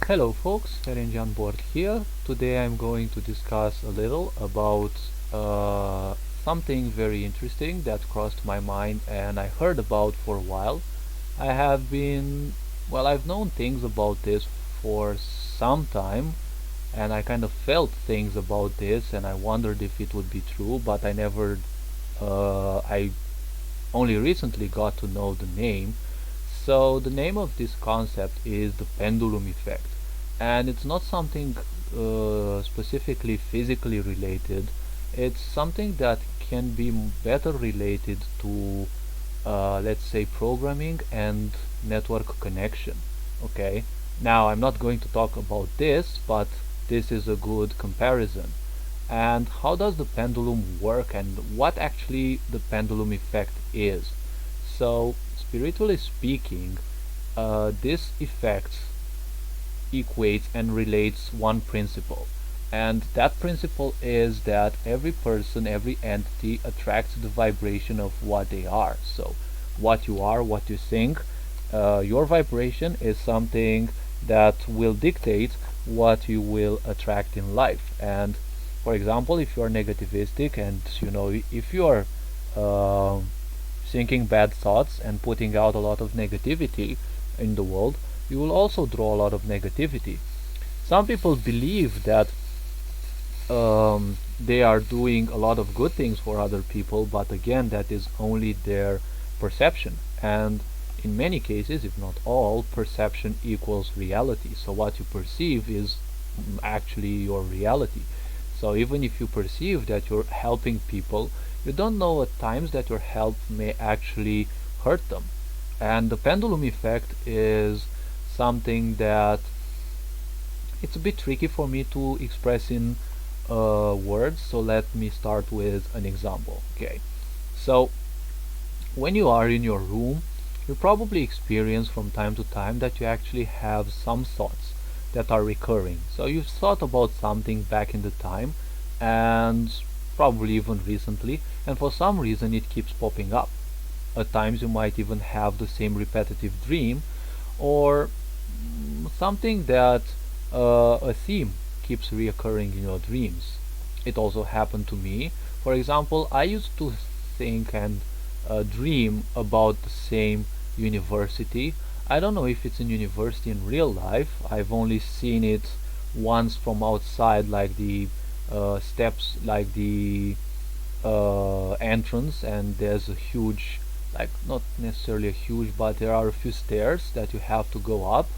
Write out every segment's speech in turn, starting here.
Hello folks, Ferenc on board here. Today I'm going to discuss a little about something very interesting that crossed my mind and I heard about for a while. I have been, I've known things about this for some time and I kind of felt things about this and I wondered if it would be true, but I only recently got to know the name. So the name of this concept is the pendulum effect, and it's not something specifically physically related. It's something that can be better related to, let's say, programming and network connection. Okay. Now I'm not going to talk about this, but this is a good comparison. And how does the pendulum work and what actually the pendulum effect is? So, spiritually speaking, this effect equates and relates one principle. And that principle is that every person, every entity attracts the vibration of what they are. So, what you are, what you think, your vibration is something that will dictate what you will attract in life. And for example, if you are negativistic and if you are thinking bad thoughts and putting out a lot of negativity in the world, you will also draw a lot of negativity. Some people believe that they are doing a lot of good things for other people, but again, that is only their perception. And in many cases, if not all, perception equals reality. So what you perceive is actually your reality. So even if you perceive that you're helping people, you don't know at times that your help may actually hurt them. And the pendulum effect is something that it's a bit tricky for me to express in words, so let me start with an example. Okay, so when you are in your room, you probably experience from time to time that you actually have some thoughts that are recurring. So you've thought about something back in the time and probably even recently, and for some reason it keeps popping up. At times you might even have the same repetitive dream or something that a theme keeps reoccurring in your dreams. It also happened to me. For example, I used to think and dream about the same university. I don't know if it's in university in real life. I've only seen it once from outside, like the steps, like the entrance, and there's a huge, like not necessarily a huge, but there are a few stairs that you have to go up,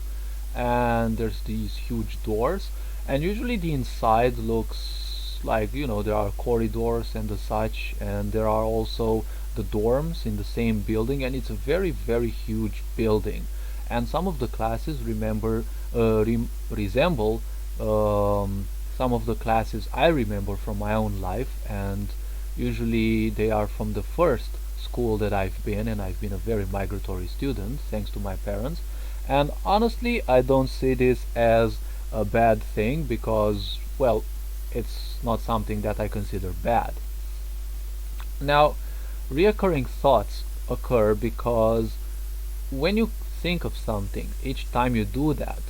and there's these huge doors, and usually the inside looks like there are corridors and the such, and there are also the dorms in the same building, and it's a very very huge building, and some of the classes resemble some of the classes I remember from my own life, and usually they are from the first school that I've been, and I've been a very migratory student thanks to my parents. And honestly, I don't see this as a bad thing because, well, it's not something that I consider bad. Now, reoccurring thoughts occur because when you think of something, each time you do that,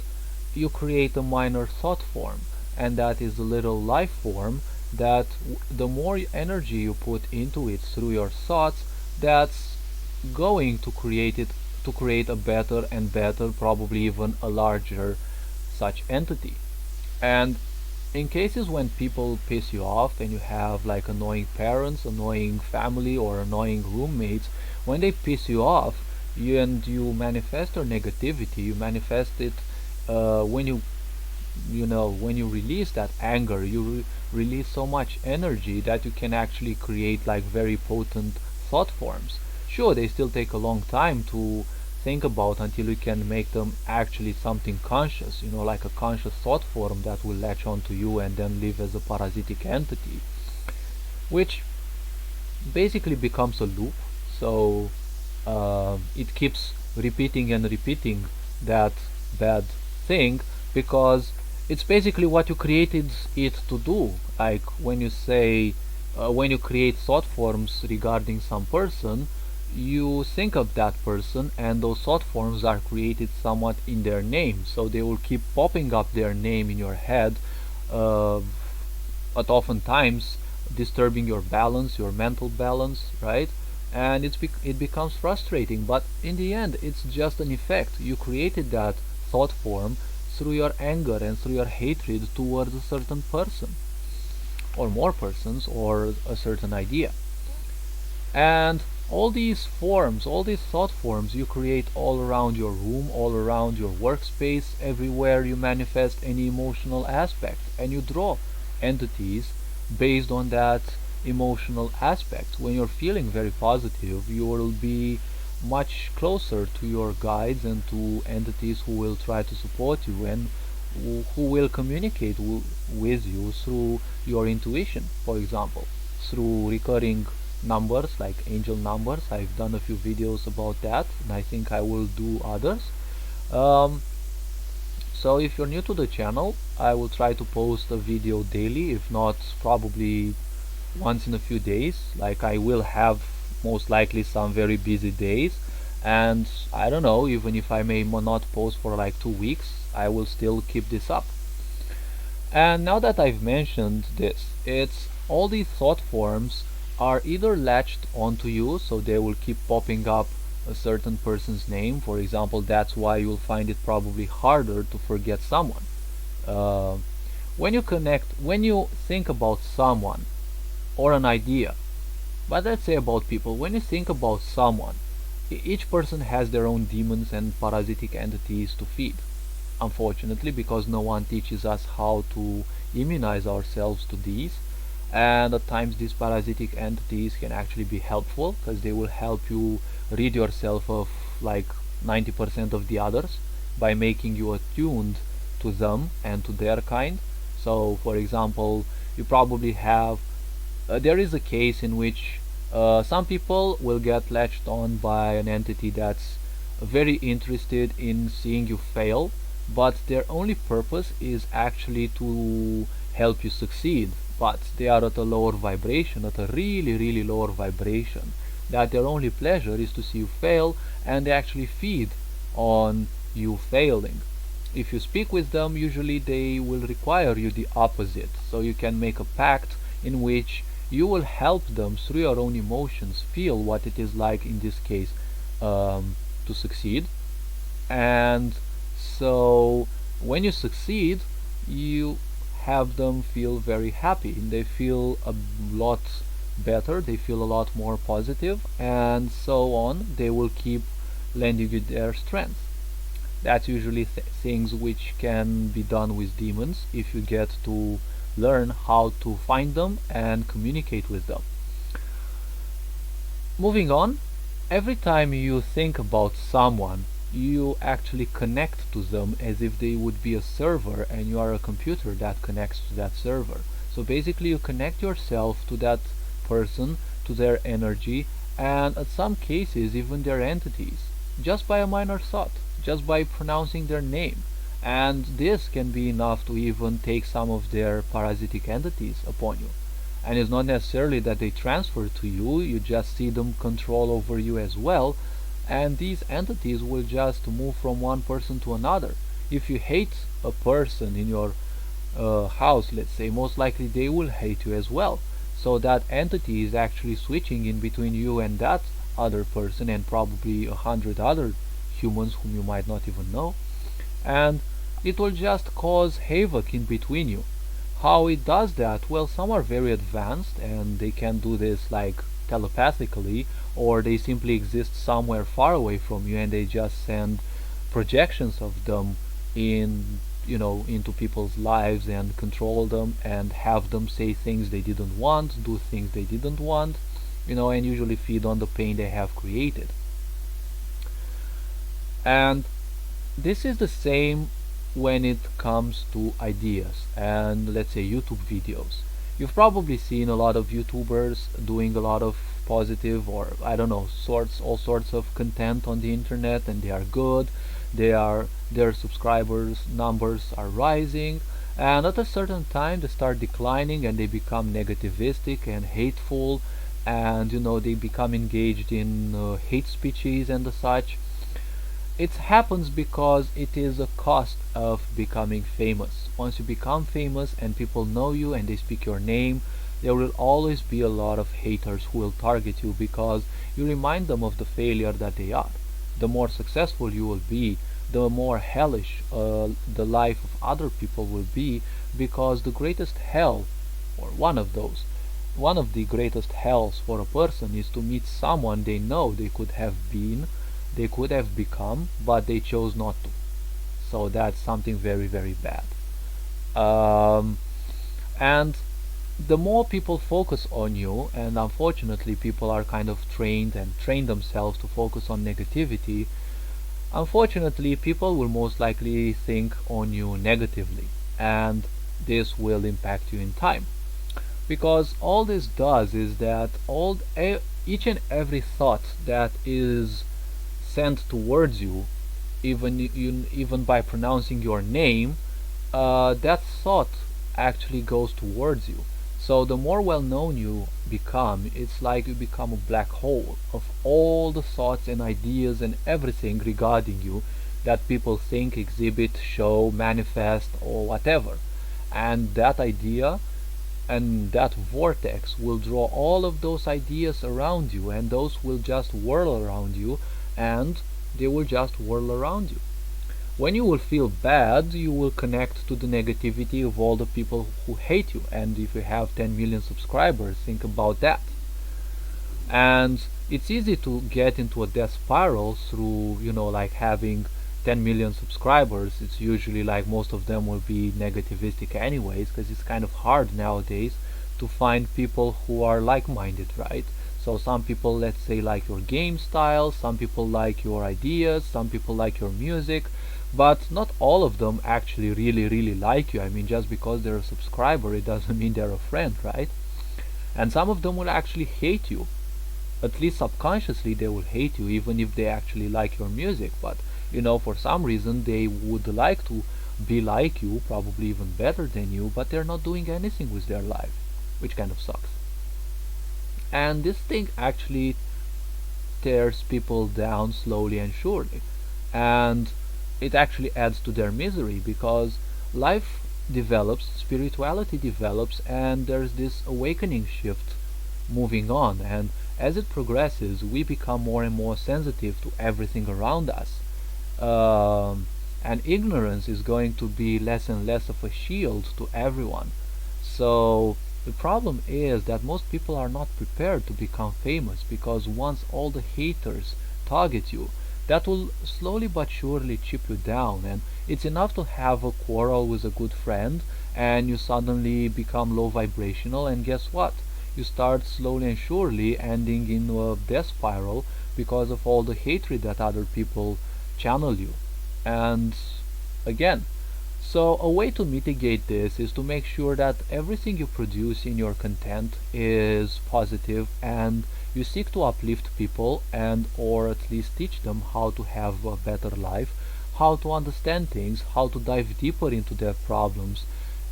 you create a minor thought form, and that is a little life form that the more energy you put into it through your thoughts, that's going to create a better and better, probably even a larger such entity. And in cases when people piss you off and you have like annoying parents, annoying family, or annoying roommates, when they piss you off, you manifest your negativity, you manifest it when when you release that anger, you release so much energy that you can actually create like very potent thought forms. Sure, they still take a long time to think about until you can make them actually something conscious, like a conscious thought form that will latch onto you and then live as a parasitic entity, which basically becomes a loop. So it keeps repeating and repeating that bad thing because it's basically what you created it to do. Like when you say, when you create thought forms regarding some person, you think of that person, and those thought forms are created somewhat in their name, so they will keep popping up their name in your head, uh, but oftentimes disturbing your balance, your mental balance, right? And it becomes frustrating, but in the end it's just an effect. You created that thought form through your anger and through your hatred towards a certain person or more persons or a certain idea. And all these forms, all these thought forms you create all around your room, all around your workspace, everywhere you manifest any emotional aspect, and you draw entities based on that emotional aspect. When you're feeling very positive, you will be much closer to your guides and to entities who will try to support you and who will communicate with you through your intuition, for example, through recurring numbers like angel numbers. I've done a few videos about that, and I think I will do others. Um, so if you're new to the channel, I will try to post a video daily, if not probably once in a few days. Like, I will have most likely some very busy days, and I don't know, even if I may not post for like 2 weeks, I will still keep this up. And now that I've mentioned this, it's all these thought forms are either latched onto you, so they will keep popping up a certain person's name. For example, that's why you'll find it probably harder to forget someone. Uh, when you think about someone or an idea, but let's say about people, when you think about someone, each person has their own demons and parasitic entities to feed. Unfortunately, because no one teaches us how to immunize ourselves to these, and at times these parasitic entities can actually be helpful because they will help you rid yourself of like 90% of the others by making you attuned to them and to their kind. So for example, you probably have there is a case in which some people will get latched on by an entity that's very interested in seeing you fail, but their only purpose is actually to help you succeed, but they are at a lower vibration, at a really lower vibration, that their only pleasure is to see you fail, and they actually feed on you failing. If you speak with them, usually they will require you the opposite, so you can make a pact in which you will help them through your own emotions feel what it is like, in this case, to succeed. And so when you succeed, you have them feel very happy, and they feel a lot better, they feel a lot more positive, and so on. They will keep lending you their strength. That's usually things which can be done with demons if you get to learn how to find them and communicate with them. Moving on, every time you think about someone, you actually connect to them as if they would be a server and you are a computer that connects to that server. So basically you connect yourself to that person, to their energy, and in some cases even their entities, just by a minor thought, just by pronouncing their name. And this can be enough to even take some of their parasitic entities upon you. And it's not necessarily that they transfer to you, you just see them control over you as well, and these entities will just move from one person to another. If you hate a person in your house, let's say, most likely they will hate you as well. So that entity is actually switching in between you and that other person, and probably 100 other humans whom you might not even know, and it will just cause havoc in between you. How it does that? Well, some are very advanced and they can do this like telepathically, or they simply exist somewhere far away from you and they just send projections of them in, into people's lives and control them and have them say things they didn't want, do things they didn't want, and usually feed on the pain they have created. And this is the same when it comes to ideas and, let's say, YouTube videos. You've probably seen a lot of YouTubers doing a lot of positive, or I don't know, all sorts of content on the internet, and they are good. Their subscribers numbers are rising, and at a certain time they start declining and they become negativistic and hateful, and they become engaged in hate speeches and the such. It happens because it is a cost of becoming famous. Once you become famous and people know you and they speak your name, there will always be a lot of haters who will target you because you remind them of the failure that they are. The more successful you will be, the more hellish the life of other people will be, because the greatest hell, or one of the greatest hells for a person is to meet someone they know they could have become, but they chose not to. So that's something very, very bad. Um, and the more people focus on you, and unfortunately people are kind of trained and train themselves to focus on negativity, unfortunately people will most likely think on you negatively, and this will impact you in time. Because all this does is that each and every thought that is sent towards you, even by pronouncing your name, that thought actually goes towards you. So the more well known you become, it's like you become a black hole of all the thoughts and ideas and everything regarding you that people think, exhibit, show, manifest, or whatever. And that idea and that vortex will draw all of those ideas around you, and those will just whirl around you, and they will just whirl around you. When you will feel bad, you will connect to the negativity of all the people who hate you. And if you have 10 million subscribers, think about that. And it's easy to get into a death spiral through, like having 10 million subscribers. It's usually like most of them will be negativistic anyways, because it's kind of hard nowadays to find people who are like-minded, right? So some people, let's say, like your game style, some people like your ideas, some people like your music, but not all of them actually really, really like you. I mean, just because they're a subscriber, it doesn't mean they're a friend, right? And some of them will actually hate you. At least subconsciously they will hate you, even if they actually like your music. But, for some reason they would like to be like you, probably even better than you, but they're not doing anything with their life, which kind of sucks. And this thing actually tears people down slowly and surely. And it actually adds to their misery, because life develops, spirituality develops, and there's this awakening shift moving on. And as it progresses, we become more and more sensitive to everything around us. And ignorance is going to be less and less of a shield to everyone. So the problem is that most people are not prepared to become famous, because once all the haters target you, that will slowly but surely chip you down. And it's enough to have a quarrel with a good friend and you suddenly become low vibrational, and guess what? You start slowly and surely ending in a death spiral because of all the hatred that other people channel you. And again, so a way to mitigate this is to make sure that everything you produce in your content is positive, and you seek to uplift people, and or at least teach them how to have a better life, how to understand things, how to dive deeper into their problems,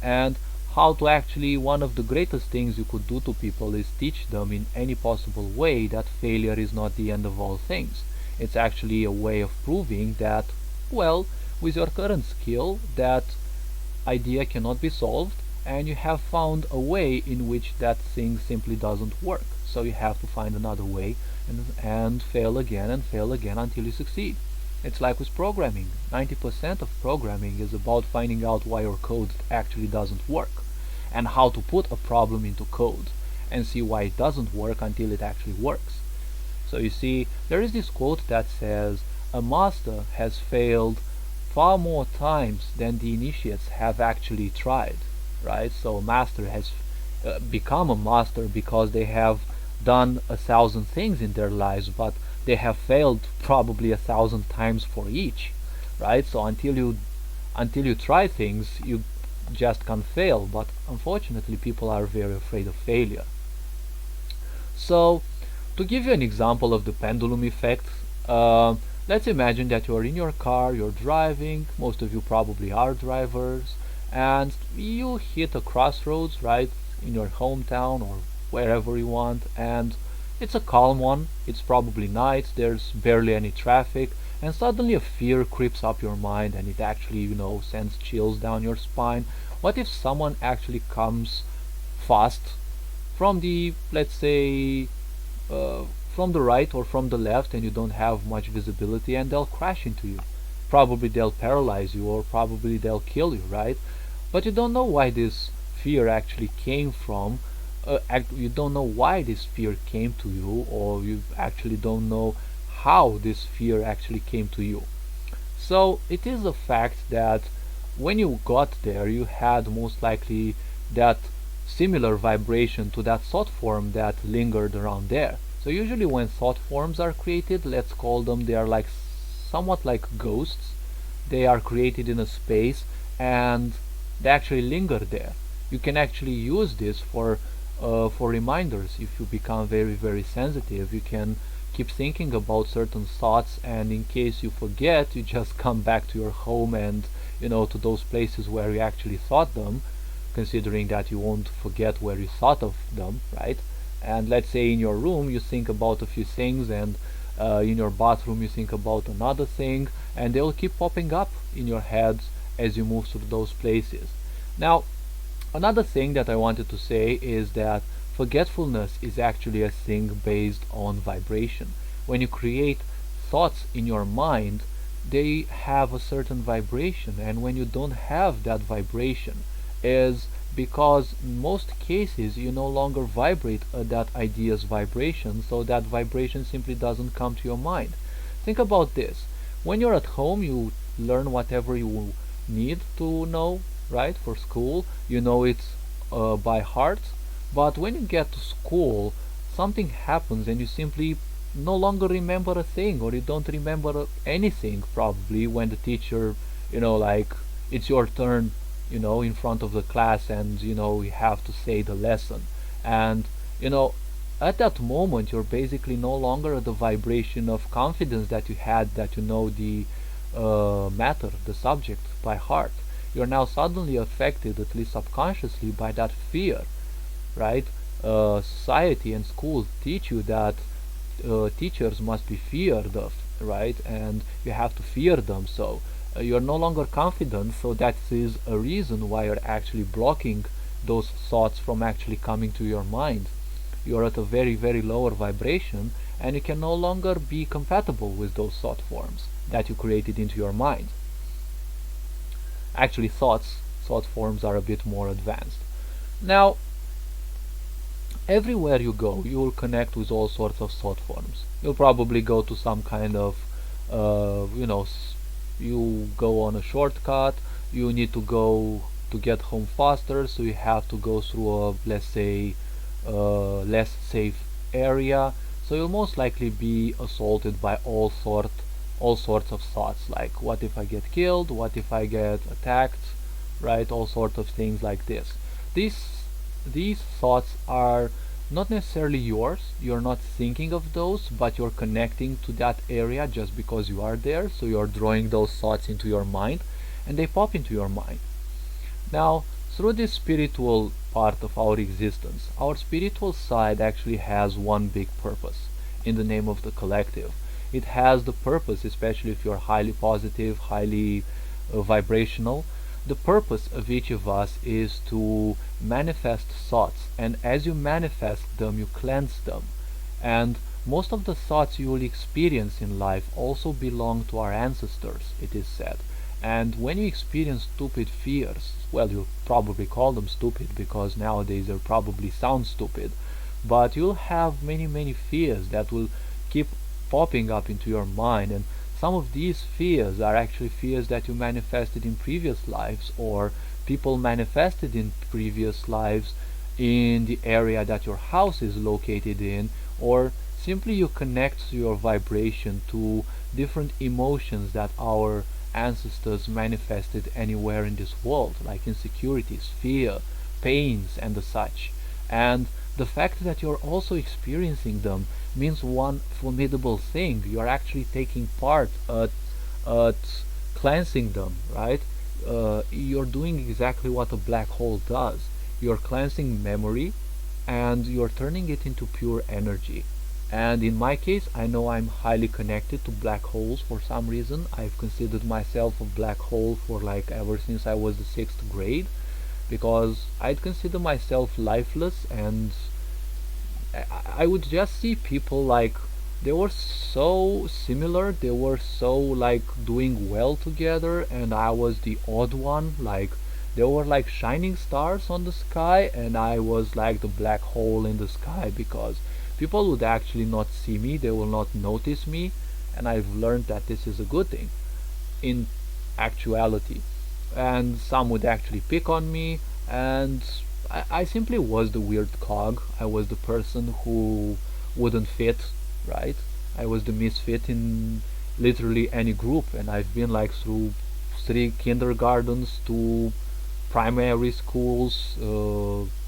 and how to actually, one of the greatest things you could do to people is teach them in any possible way that failure is not the end of all things. It's actually a way of proving that, well, with your current skill, that idea cannot be solved, and you have found a way in which that thing simply doesn't work. So you have to find another way, and fail again until you succeed. It's like with programming. 90% of programming is about finding out why your code actually doesn't work, and how to put a problem into code and see why it doesn't work until it actually works. So you see, there is this quote that says, a master has failed far more times than the initiates have actually tried, right? So a master has become a master because they have done 1,000 things in their lives, but they have failed probably 1,000 times for each, right? So until you try things, you just can't fail. But unfortunately, people are very afraid of failure. So to give you an example of the pendulum effect, let's imagine that you're in your car, you're driving, most of you probably are drivers, and you hit a crossroads, right, in your hometown or wherever you want, and it's a calm one. It's probably night, there's barely any traffic, and suddenly a fear creeps up your mind and it actually, sends chills down your spine. What if someone actually comes fast from the, let's say, uh, from the right or from the left, and you don't have much visibility, and they'll crash into you? Probably they'll paralyze you, or probably they'll kill you, right? But you don't know why this fear actually came from. You don't know why this fear came to you, or you actually don't know how this fear actually came to you. So it is a fact that when you got there, you had most likely that similar vibration to that thought form that lingered around there. So usually when thought forms are created, let's call them, they are like somewhat like ghosts. They are created in a space and they actually linger there. You can actually use this for reminders. If you become very very sensitive, you can keep thinking about certain thoughts, and in case you forget, you just come back to your home and to those places where you actually thought them, considering that you won't forget where you thought of them, right? And let's say in your room you think about a few things, and in your bathroom you think about another thing, and they'll keep popping up in your head as you move through those places. Now, another thing that I wanted to say is that forgetfulness is actually a thing based on vibration. When you create thoughts in your mind, they have a certain vibration, and when you don't have that vibration, is because in most cases you no longer vibrate that idea's vibration, so that vibration simply doesn't come to your mind. Think about this. When you're at home, you learn whatever you need to know, right? For school, you know it by heart. But when you get to school, something happens and you simply no longer remember a thing, or you don't remember anything probably when the teacher, like it's your turn, in front of the class, and you have to say the lesson. And at that moment you're basically no longer at the vibration of confidence that you had, that you know the matter, the subject by heart. You're now suddenly affected, at least subconsciously, by that fear, right? Society and schools teach you that teachers must be feared of, right? And you have to fear them. So you're no longer confident, so that is a reason why you're actually blocking those thoughts from actually coming to your mind. You're at a very very lower vibration, and you can no longer be compatible with those thought forms that you created into your mind. Actually, thought forms are a bit more advanced. Now, everywhere you go, you will connect with all sorts of thought forms. You'll probably go to some kind of, you go on a shortcut, you need to go to get home faster, so you have to go through a, let's say, less safe area. So you'll most likely be assaulted by all sorts of thoughts, like what if I get killed, what if I get attacked, right? All sorts of things like this. These thoughts are not necessarily yours. You're not thinking of those, but you're connecting to that area just because you are there. So you're drawing those thoughts into your mind, and they pop into your mind. Now, through this spiritual part of our existence, our spiritual side actually has one big purpose in the name of the collective. It has the purpose, especially if you're highly positive, highly vibrational. The purpose of each of us is to manifest thoughts, and as you manifest them, you cleanse them. And most of the thoughts you will experience in life also belong to our ancestors, it is said. And when you experience stupid fears, well, you'll probably call them stupid because nowadays they probably sound stupid, but you'll have many, many fears that will keep popping up into your mind, and some of these fears are actually fears that you manifested in previous lives, or people manifested in previous lives in the area that your house is located in, or simply you connect your vibration to different emotions that our ancestors manifested anywhere in this world, like insecurities, fear, pains, and the such. And the fact that you're also experiencing them means one formidable thing. You're actually taking part at cleansing them, right? You're doing exactly what a black hole does. You're cleansing memory, and you're turning it into pure energy. And in my case, I know I'm highly connected to black holes for some reason. I've considered myself a black hole for like ever since I was the 6th grade, because I'd consider myself lifeless, and I would just see people like they were so similar, they were so like doing well together, and I was the odd one. Like they were like shining stars on the sky, and I was like the black hole in the sky, because people would actually not see me, they will not notice me, and I've learned that this is a good thing in actuality. And some would actually pick on me, and I simply was the weird cog. I was the person who wouldn't fit, right? I was the misfit in literally any group, and I've been like through 3 kindergartens, 2 primary schools,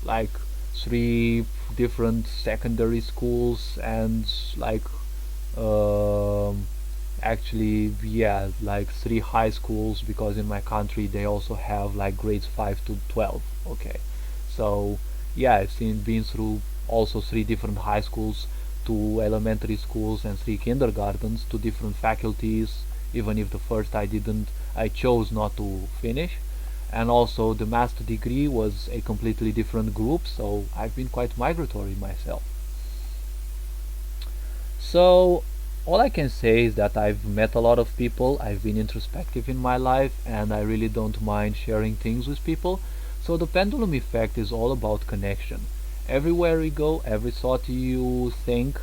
like 3 different secondary schools, and like um, actually, yeah, like 3 high schools, because in my country they also have like grades 5 to 12. Okay, so yeah, I've been through also 3 different high schools, 2 elementary schools, and 3 kindergartens, 2 different faculties, even if the first I chose not to finish. And also the master degree was a completely different group, so I've been quite migratory myself. So all I can say is that I've met a lot of people, I've been introspective in my life, and I really don't mind sharing things with people. So the pendulum effect is all about connection. Everywhere you go, every thought you think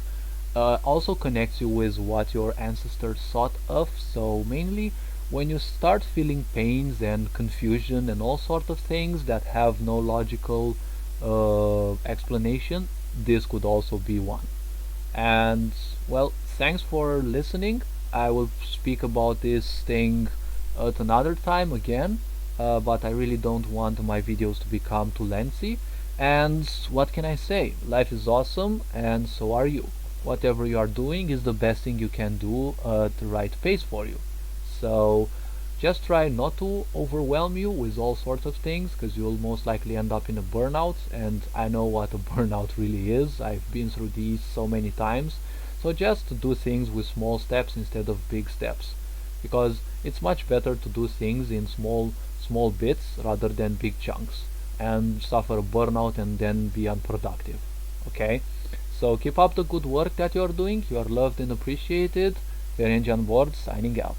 also connects you with what your ancestors thought of. So mainly when you start feeling pains and confusion and all sorts of things that have no logical explanation, this could also be one. And well, thanks for listening. I will speak about this thing at another time again, but I really don't want my videos to become too lengthy. And what can I say? Life is awesome, and so are you. Whatever you are doing is the best thing you can do at the right pace for you. So just try not to overwhelm you with all sorts of things, because you'll most likely end up in a burnout, and I know what a burnout really is. I've been through these so many times. So just do things with small steps instead of big steps, because it's much better to do things in small bits rather than big chunks and suffer a burnout and then be unproductive. Okay? So keep up the good work that you're doing. You are loved and appreciated. Ferenc on board, signing out.